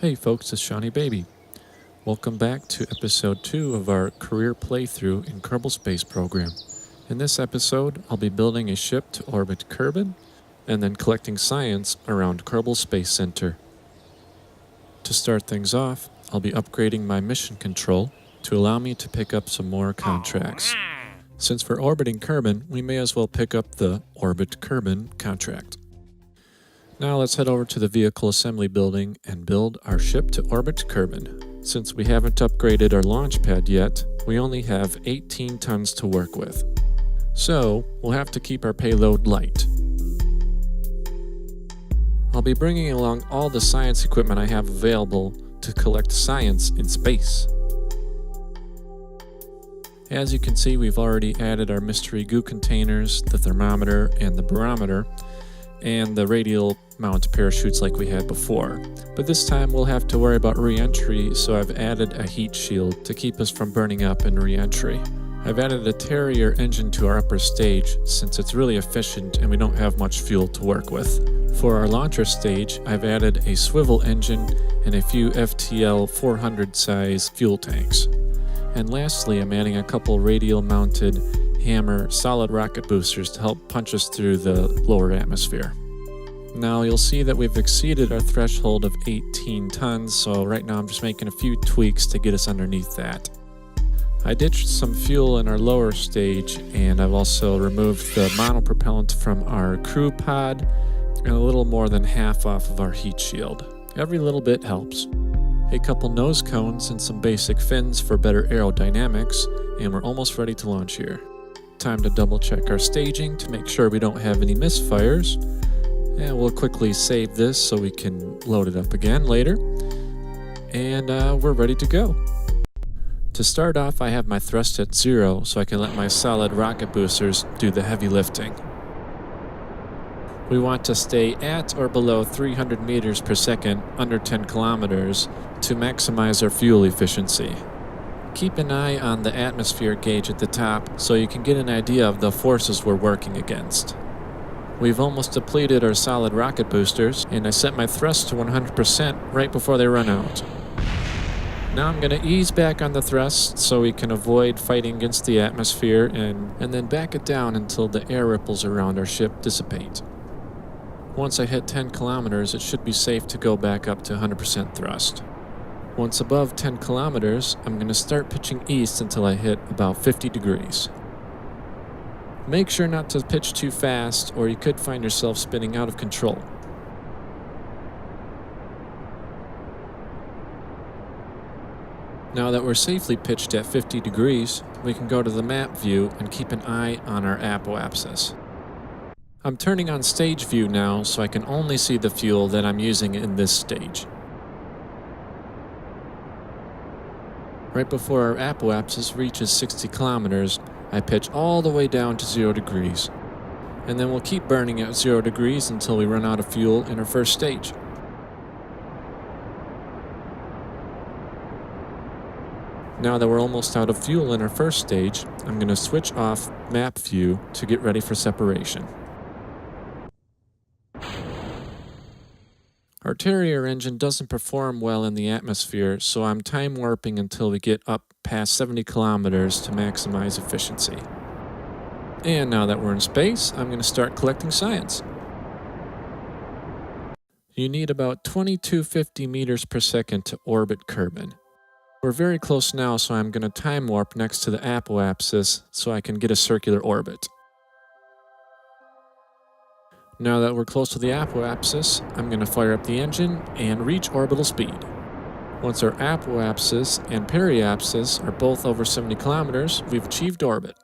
Hey folks, it's shawnebaby. Welcome back to episode 2 of our career playthrough in Kerbal Space program. In this episode, I'll be building a ship to orbit Kerbin and then collecting science around Kerbal Space Center. To start things off, I'll be upgrading my mission control to allow me to pick up some more contracts. Since we're orbiting Kerbin, we may as well pick up the Orbit Kerbin contract. Now let's head over to the vehicle assembly building and build our ship to orbit Kerbin. Since we haven't upgraded our launch pad yet, we only have 18 tons to work with. So we'll have to keep our payload light. I'll be bringing along all the science equipment I have available to collect science in space. As you can see, we've already added our mystery goo containers, the thermometer and the barometer, and the radial mount parachutes like we had before. But this time we'll have to worry about re-entry, so I've added a heat shield to keep us from burning up in re-entry. I've added a Terrier engine to our upper stage since it's really efficient and we don't have much fuel to work with. For our launcher stage, I've added a swivel engine and a few FTL 400 size fuel tanks. And lastly, I'm adding a couple radial mounted Hammer solid rocket boosters to help punch us through the lower atmosphere. Now you'll see that we've exceeded our threshold of 18 tons, so right now I'm just making a few tweaks to get us underneath that. I ditched some fuel in our lower stage, and I've also removed the monopropellant from our crew pod and a little more than half off of our heat shield. Every little bit helps. A couple nose cones and some basic fins for better aerodynamics, and we're almost ready to launch here. Time to double check our staging to make sure we don't have any misfires, and we'll quickly save this so we can load it up again later, and we're ready to go. To start off, I have my thrust at 0 so I can let my solid rocket boosters do the heavy lifting. We want to stay at or below 300 meters per second, under 10 kilometers, to maximize our fuel efficiency. Keep an eye on the atmosphere gauge at the top so you can get an idea of the forces we're working against. We've almost depleted our solid rocket boosters, and I set my thrust to 100% right before they run out. Now I'm going to ease back on the thrust so we can avoid fighting against the atmosphere and then back it down until the air ripples around our ship dissipate. Once I hit 10 kilometers, it should be safe to go back up to 100% thrust. Once above 10 kilometers, I'm going to start pitching east until I hit about 50 degrees. Make sure not to pitch too fast, or you could find yourself spinning out of control. Now that we're safely pitched at 50 degrees, we can go to the map view and keep an eye on our apoapsis. I'm turning on stage view now so I can only see the fuel that I'm using in this stage. Right before our apoapsis reaches 60 kilometers, I pitch all the way down to 0 degrees. And then we'll keep burning at 0 degrees until we run out of fuel in our first stage. Now that we're almost out of fuel in our first stage, I'm going to switch off map view to get ready for separation. Our Terrier engine doesn't perform well in the atmosphere, so I'm time warping until we get up past 70 kilometers to maximize efficiency. And now that we're in space, I'm going to start collecting science. You need about 2250 meters per second to orbit Kerbin. We're very close now, so I'm going to time warp next to the apoapsis so I can get a circular orbit. Now that we're close to the apoapsis, I'm going to fire up the engine and reach orbital speed. Once our apoapsis and periapsis are both over 70 kilometers, we've achieved orbit.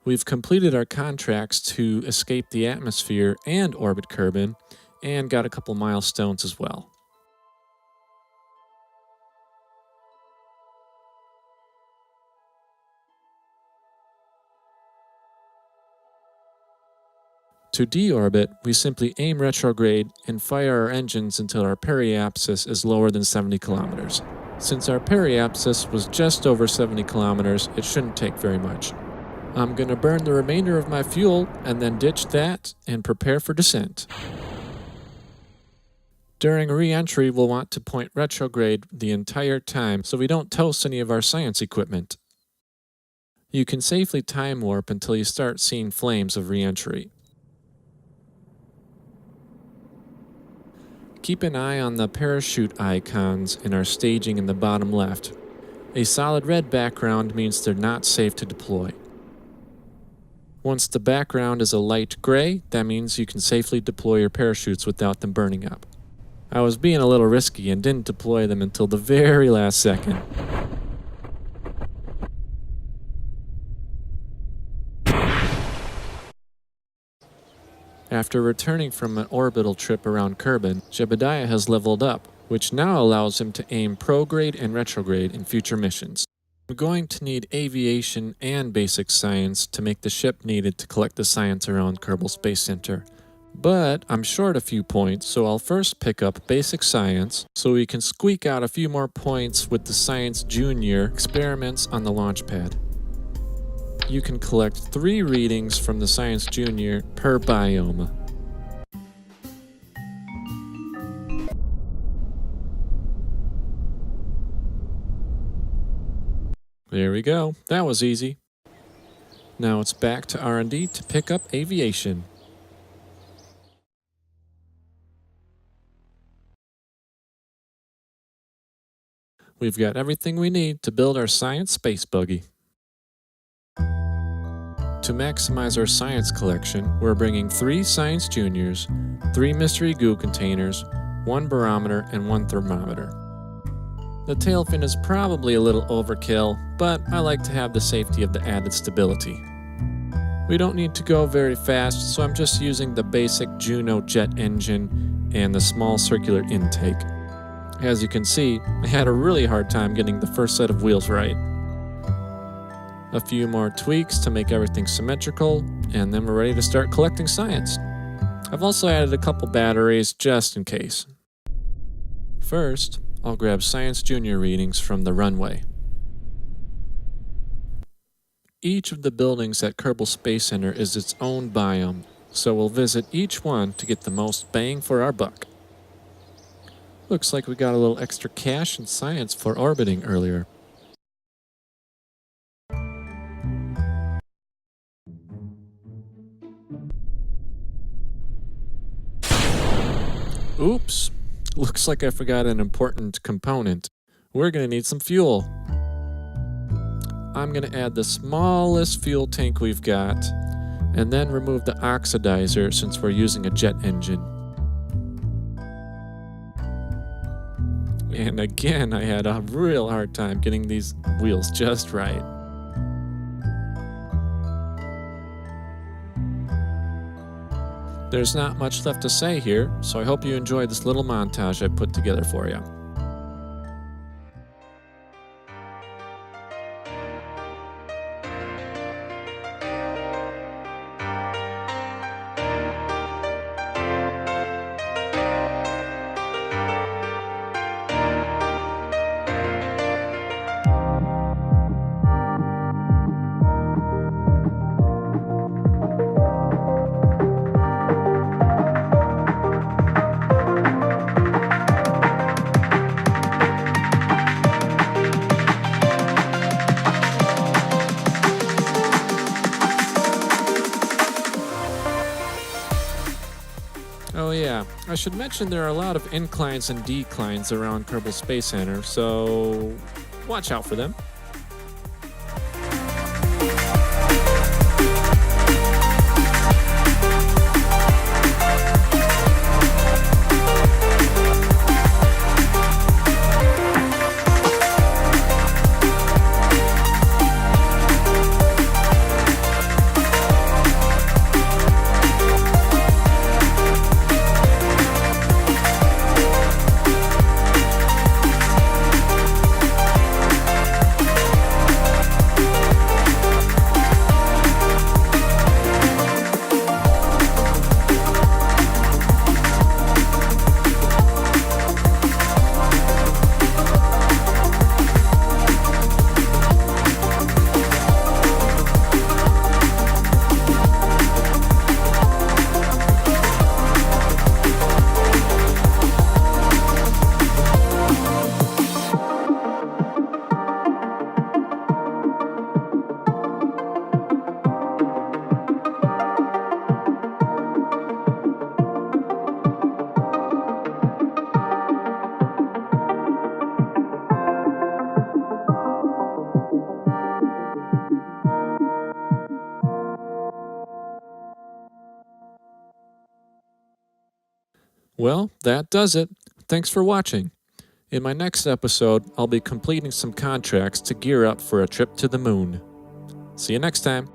We've completed our contracts to escape the atmosphere and orbit Kerbin, and got a couple milestones as well. To deorbit, we simply aim retrograde and fire our engines until our periapsis is lower than 70 kilometers. Since our periapsis was just over 70 kilometers, it shouldn't take very much. I'm going to burn the remainder of my fuel and then ditch that and prepare for descent. During re-entry, we'll want to point retrograde the entire time so we don't toast any of our science equipment. You can safely time warp until you start seeing flames of re-entry. Keep an eye on the parachute icons in our staging in the bottom left. A solid red background means they're not safe to deploy. Once the background is a light gray, that means you can safely deploy your parachutes without them burning up. I was being a little risky and didn't deploy them until the very last second. After returning from an orbital trip around Kerbin, Jebediah has leveled up, which now allows him to aim prograde and retrograde in future missions. I'm going to need aviation and basic science to make the ship needed to collect the science around Kerbal Space Center. But I'm short a few points, so I'll first pick up basic science so we can squeak out a few more points with the Science Junior experiments on the launch pad. You can collect 3 readings from the Science Junior per biome. There we go. That was easy. Now it's back to R&D to pick up aviation. We've got everything we need to build our science space buggy. To maximize our science collection, we're bringing 3 Science Juniors, 3 mystery goo containers, 1 barometer, and 1 thermometer. The tail fin is probably a little overkill, but I like to have the safety of the added stability. We don't need to go very fast, so I'm just using the basic Juno jet engine and the small circular intake. As you can see, I had a really hard time getting the first set of wheels right. A few more tweaks to make everything symmetrical, and then we're ready to start collecting science. I've also added a couple batteries just in case. First, I'll grab Science Junior readings from the runway. Each of the buildings at Kerbal Space Center is its own biome, so we'll visit each one to get the most bang for our buck. Looks like we got a little extra cash and science for orbiting earlier. Oops, looks like I forgot an important component. We're gonna need some fuel. I'm gonna add the smallest fuel tank we've got, and then remove the oxidizer since we're using a jet engine. And again, I had a real hard time getting these wheels just right. There's not much left to say here, so I hope you enjoyed this little montage I put together for you. Oh yeah, I should mention there are a lot of inclines and declines around Kerbal Space Center, so watch out for them. Well, that does it. Thanks for watching. In my next episode, I'll be completing some contracts to gear up for a trip to the moon. See you next time.